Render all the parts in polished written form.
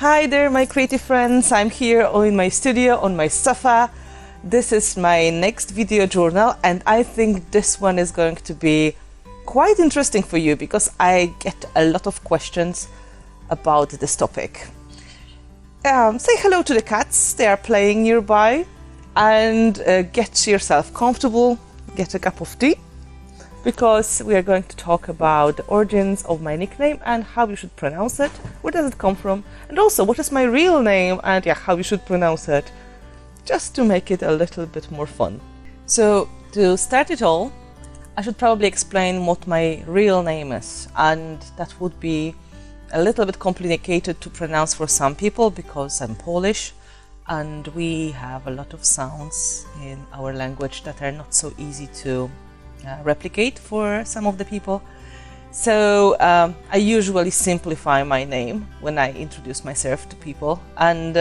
Hi there, my creative friends. I'm here in my studio on my sofa. This is my next video journal, and I think this one is going to be quite interesting for you because I get a lot of questions about this topic. Say hello to the cats. They are playing nearby, and get yourself comfortable, get a cup of tea, because we are going to talk about the origins of my nickname and how you should pronounce it, where does it come from, and also what is my real name and how you should pronounce it, just to make it a little bit more fun. So to start it all, I should probably explain what my real name is, and that would be a little bit complicated to pronounce for some people because I'm Polish and we have a lot of sounds in our language that are not so easy to replicate for some of the people. So I usually simplify my name when I introduce myself to people, and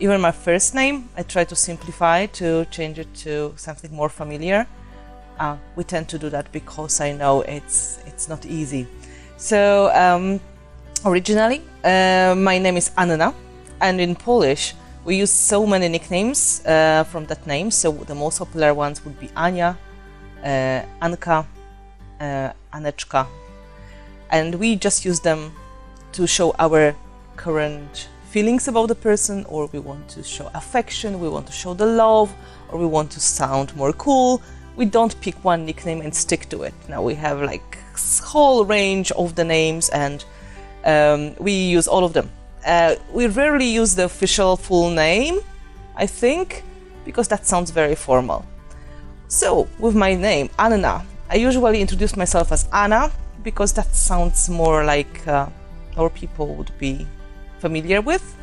even my first name I try to simplify to change it to something more familiar. We tend to do that because I know it's not easy. So originally my name is Anna, and in Polish we use so many nicknames from that name. So the most popular ones would be Ania, Anka, Aneczka, and we just use them to show our current feelings about the person, or we want to show affection, we want to show the love, or we want to sound more cool. We don't pick one nickname and stick to it. Now we have like a whole range of the names, and we use all of them. We rarely use the official full name, I think, because that sounds very formal. So, with my name, Anna, I usually introduce myself as Anna because that sounds more like our people would be familiar with.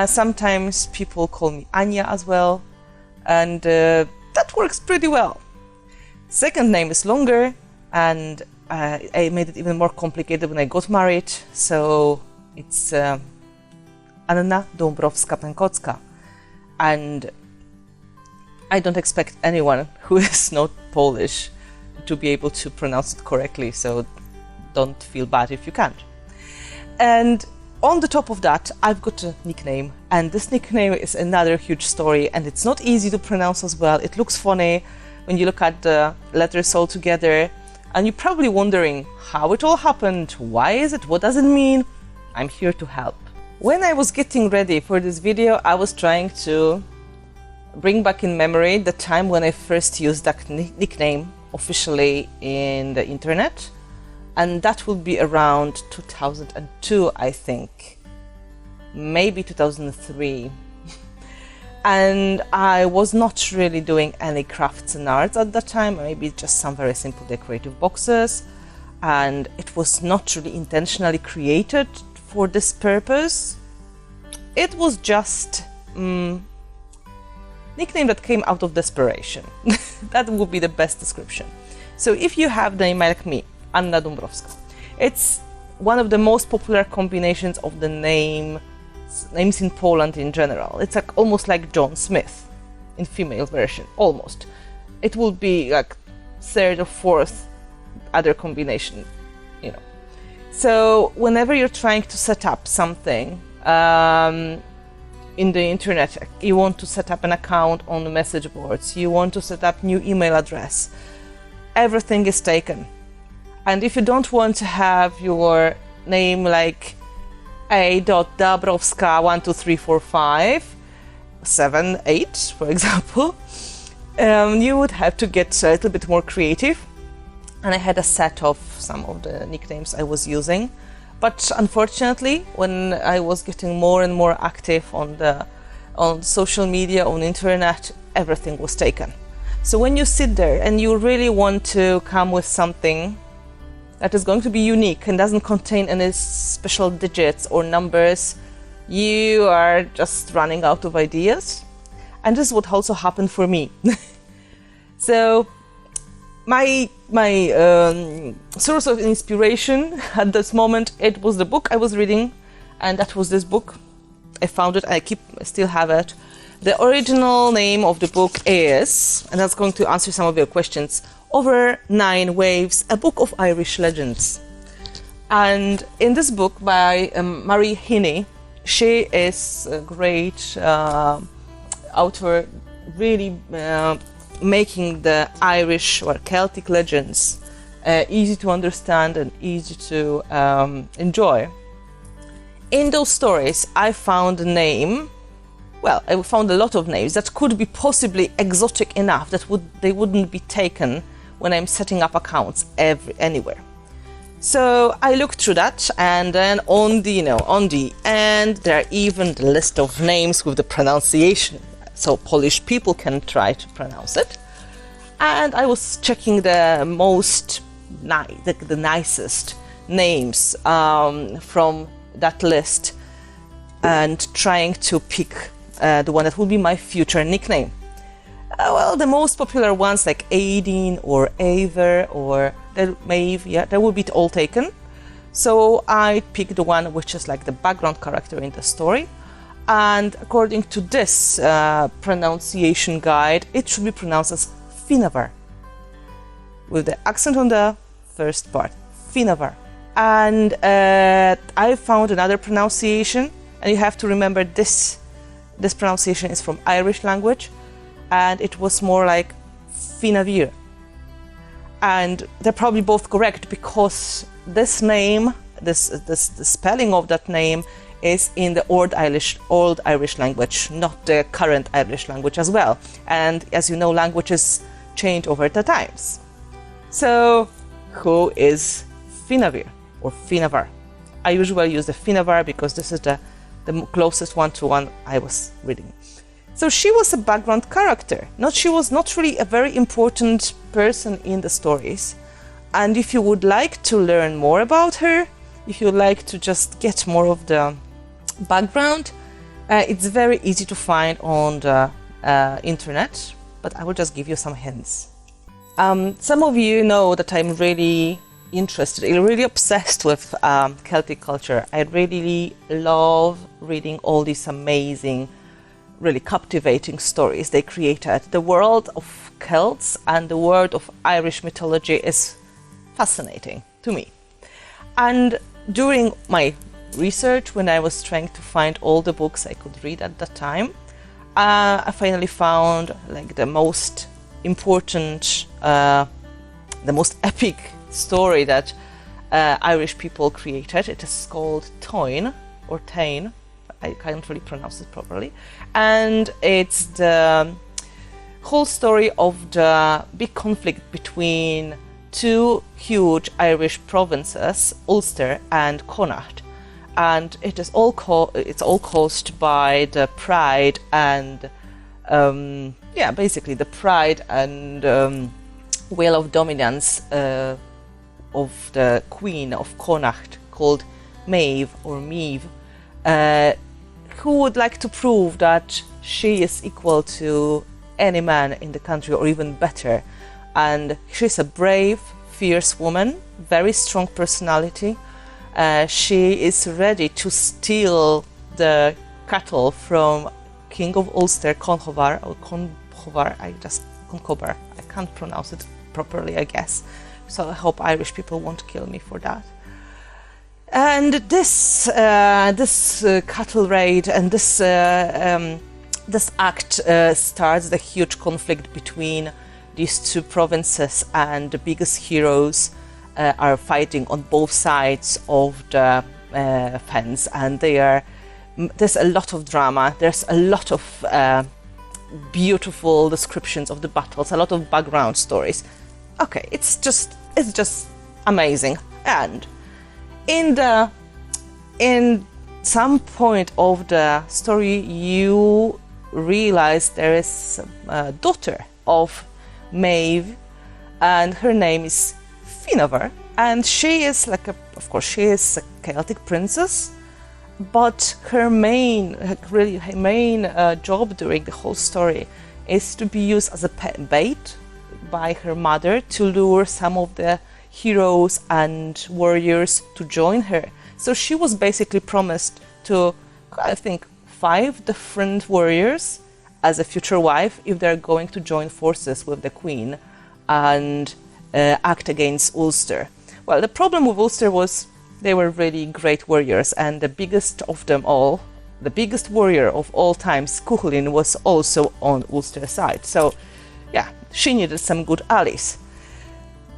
Sometimes people call me Anya as well, and that works pretty well. Second name is longer, and I made it even more complicated when I got married, so it's Anna Dąbrowska-Pękowska, and I don't expect anyone who is not Polish to be able to pronounce it correctly, so don't feel bad if you can't. And on the top of that, I've got a nickname, and this nickname is another huge story, and it's not easy to pronounce as well. It looks funny when you look at the letters all together, and you're probably wondering how it all happened, why is it, what does it mean? I'm here to help. When I was getting ready for this video, I was trying to bring back in memory the time when I first used that nickname officially in the internet, and that would be around 2002, I think, maybe 2003. And I was not really doing any crafts and arts at that time, maybe just some very simple decorative boxes, and it was not really intentionally created for this purpose. It was just nickname that came out of desperation. That would be the best description. So if you have the name like me, Anna Dąbrowska, it's one of the most popular combinations of the names in Poland in general. It's like almost like John Smith in female version, almost. It will be like third or fourth other combination, you know. So whenever you're trying to set up something in the internet, you want to set up an account on the message boards, you want to set up new email address, everything is taken. And if you don't want to have your name like a.dabrowska1234578, for example, you would have to get a little bit more creative. And I had a set of some of the nicknames I was using. But unfortunately, when I was getting more and more active on social media, on internet, everything was taken. So when you sit there and you really want to come with something that is going to be unique and doesn't contain any special digits or numbers, you are just running out of ideas. And this is what also happened for me. So my source of inspiration at this moment, it was the book I was reading, and that was this book. I found it, I still have it. The original name of the book is, and that's going to answer some of your questions, Over 9 Waves, a book of Irish legends. And in this book by Mary Heaney, she is a great author, really making the Irish or Celtic legends easy to understand and easy to enjoy. In those stories, I found a name. Well, I found a lot of names that could be possibly exotic enough that they wouldn't be taken when I'm setting up accounts anywhere. So I looked through that, and then on the end there are even the list of names with the pronunciation, so Polish people can try to pronounce it. And I was checking the the nicest names from that list and trying to pick the one that would be my future nickname. Well, the most popular ones like Aideen or Aver or Maeve, yeah, they would be all taken. So I picked the one which is like the background character in the story. And according to this pronunciation guide, it should be pronounced as Finnabair, with the accent on the first part, Finnabair. And I found another pronunciation, and you have to remember this pronunciation is from Irish language, and it was more like Finnabair. And they're probably both correct because this name, the spelling of that name is in the Old Irish language, not the current Irish language as well. And as you know, languages change over the times. So who is Finnabair or Finnabair? I usually use the Finnabair because this is the closest one to one I was reading. So she was a background character. She was not really a very important person in the stories. And if you would like to learn more about her, if you would like to just get more of the background, it's very easy to find on the internet, but I will just give you some hints. Some of you know that I'm really interested, really obsessed with Celtic culture. I really love reading all these amazing, really captivating stories they created. The world of Celts and the world of Irish mythology is fascinating to me. And during my research, when I was trying to find all the books I could read at that time, I finally found like the most important, the most epic story that Irish people created. It is called Táin or Tain. I can't really pronounce it properly. And it's the whole story of the big conflict between two huge Irish provinces, Ulster and Connacht. And it is all caused by the pride and basically the pride and will of dominance of the Queen of Connacht, called Maeve or Meave, who would like to prove that she is equal to any man in the country or even better. And she's a brave, fierce woman, very strong personality. She is ready to steal the cattle from King of Ulster, Conchobar, I can't pronounce it properly, I guess. So I hope Irish people won't kill me for that. And this cattle raid and this act starts the huge conflict between these two provinces, and the biggest heroes are fighting on both sides of the fence, and there's a lot of drama, there's a lot of beautiful descriptions of the battles, a lot of background stories. Okay, it's just amazing. And in some point of the story, you realize there is a daughter of Maeve, and her name is Finnabair, and she is she is a Celtic princess, but her main job during the whole story is to be used as a pet bait by her mother to lure some of the heroes and warriors to join her. So she was basically promised to, I think, 5 different warriors as a future wife if they're going to join forces with the Queen and act against Ulster. Well, the problem with Ulster was they were really great warriors, and the biggest of them all, the biggest warrior of all times, Cuchulainn, was also on Ulster's side. So yeah, she needed some good allies.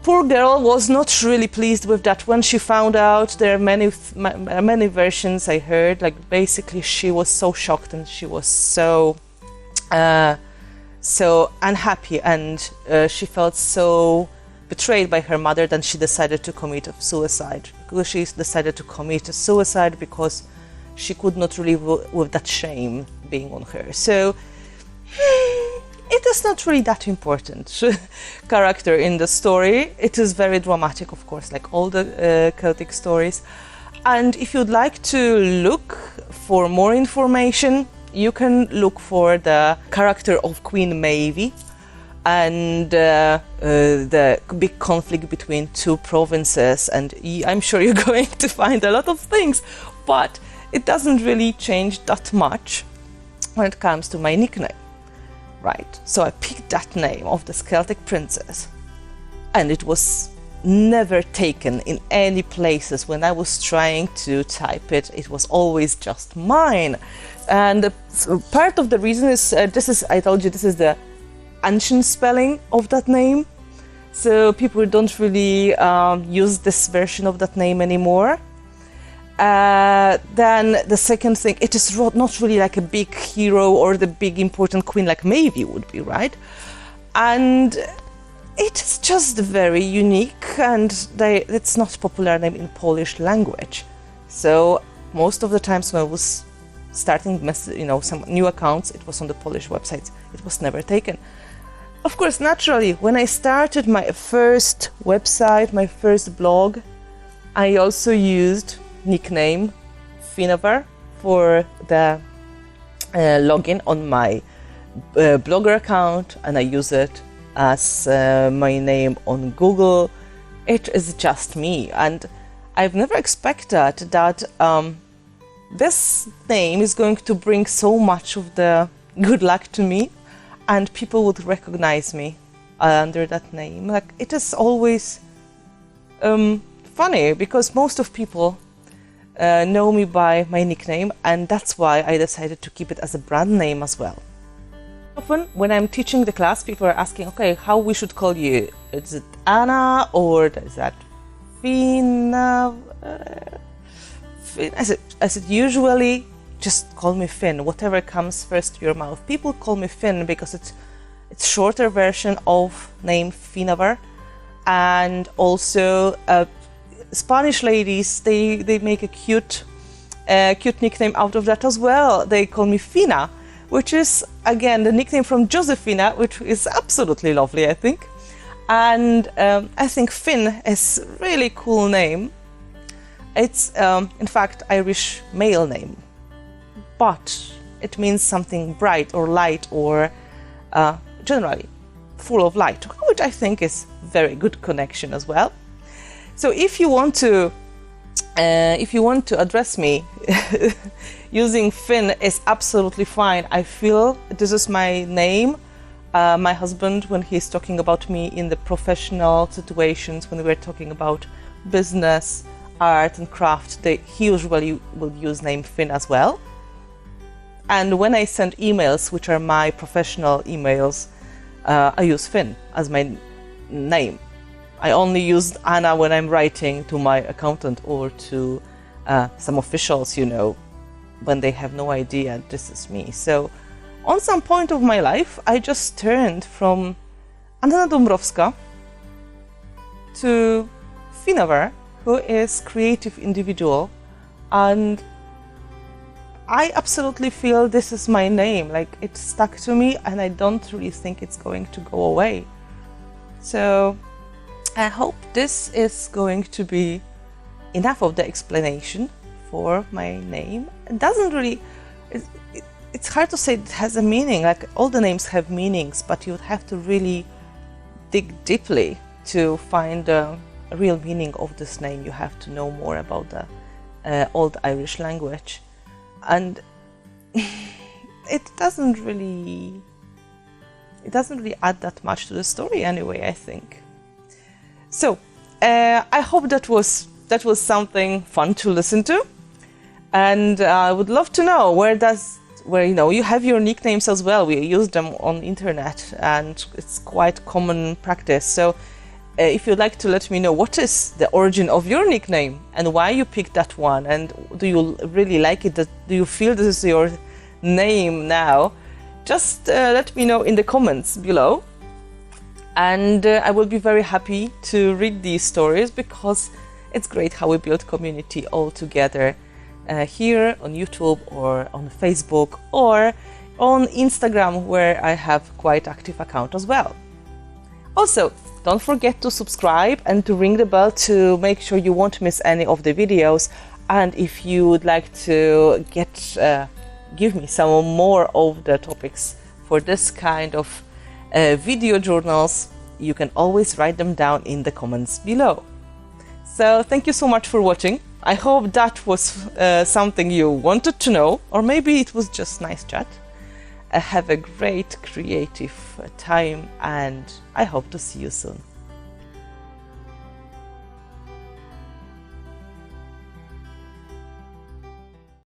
Poor girl was not really pleased with that when she found out. There are many versions I heard. Like basically, she was so shocked and she was so unhappy, and she felt so betrayed by her mother that she decided to commit suicide. She decided to commit suicide because she could not live with that shame being on her. So it is not really that important character in the story. It is very dramatic, of course, like all the Celtic stories. And if you'd like to look for more information, you can look for the character of Queen Maeve and the big conflict between two provinces. And I'm sure you're going to find a lot of things, but it doesn't really change that much when it comes to my nickname. Right, so I picked that name of the Celtic princess, and it was never taken in any places. When I was trying to type it, it was always just mine. And so part of the reason is, I told you, this is the ancient spelling of that name. So people don't really use this version of that name anymore. Then the second thing, it is not really like a big hero or the big important queen like Maeve would be, right? And it is just very unique, and it's not a popular name in Polish language. So most of the times when I was starting, some new accounts, it was on the Polish websites. It was never taken. Of course, naturally, when I started my first website, my first blog, I also used nickname Finnabair for the login on my blogger account, and I use it as my name on Google. It is just me, and I've never expected that this name is going to bring so much of the good luck to me, and people would recognize me under that name. Like, it is always funny because most of people know me by my nickname, and that's why I decided to keep it as a brand name as well. Often when I'm teaching the class, people are asking, okay, how we should call you? Is it Anna or is that Finna? I said usually just call me Finn, whatever comes first to your mouth. People call me Finn because it's shorter version of name Finnabair, and also Spanish ladies, they make a cute nickname out of that as well. They call me Fina, which is again the nickname from Josefina, which is absolutely lovely, I think. And I think Finn is a really cool name. It's in fact Irish male name, but it means something bright or light or generally full of light, which I think is very good connection as well. So if you want to address me using Finn is absolutely fine. I feel this is my name. My husband, when he's talking about me in the professional situations, when we're talking about business, art and craft, he usually will use name Finn as well. And when I send emails, which are my professional emails, I use Finn as my name. I only use Anna when I'm writing to my accountant or to some officials, when they have no idea this is me. So on some point of my life, I just turned from Anna Dąbrowska to Finnabair, who is creative individual, and I absolutely feel this is my name. Like, it stuck to me, and I don't really think it's going to go away. So I hope this is going to be enough of the explanation for my name. It doesn't really, it's hard to say it has a meaning. Like, all the names have meanings, but you would have to really dig deeply to find the real meaning of this name. You have to know more about the Old Irish language, and it doesn't really add that much to the story anyway, I think. So I hope that was something fun to listen to. And I would love to know where you know you have your nicknames as well. We use them on internet, and it's quite common practice. So if you'd like to let me know what is the origin of your nickname and why you picked that one, and do you really like it, do you feel this is your name now, just let me know in the comments below. And I will be very happy to read these stories, because it's great how we build community all together here on YouTube or on Facebook or on Instagram, where I have quite active account as well. Also, don't forget to subscribe and to ring the bell to make sure you won't miss any of the videos. And if you would like to give me some more of the topics for this kind of video journals, you can always write them down in the comments below. So thank you so much for watching. I hope that was something you wanted to know, or maybe it was just nice chat. Have a great creative time, and I hope to see you soon.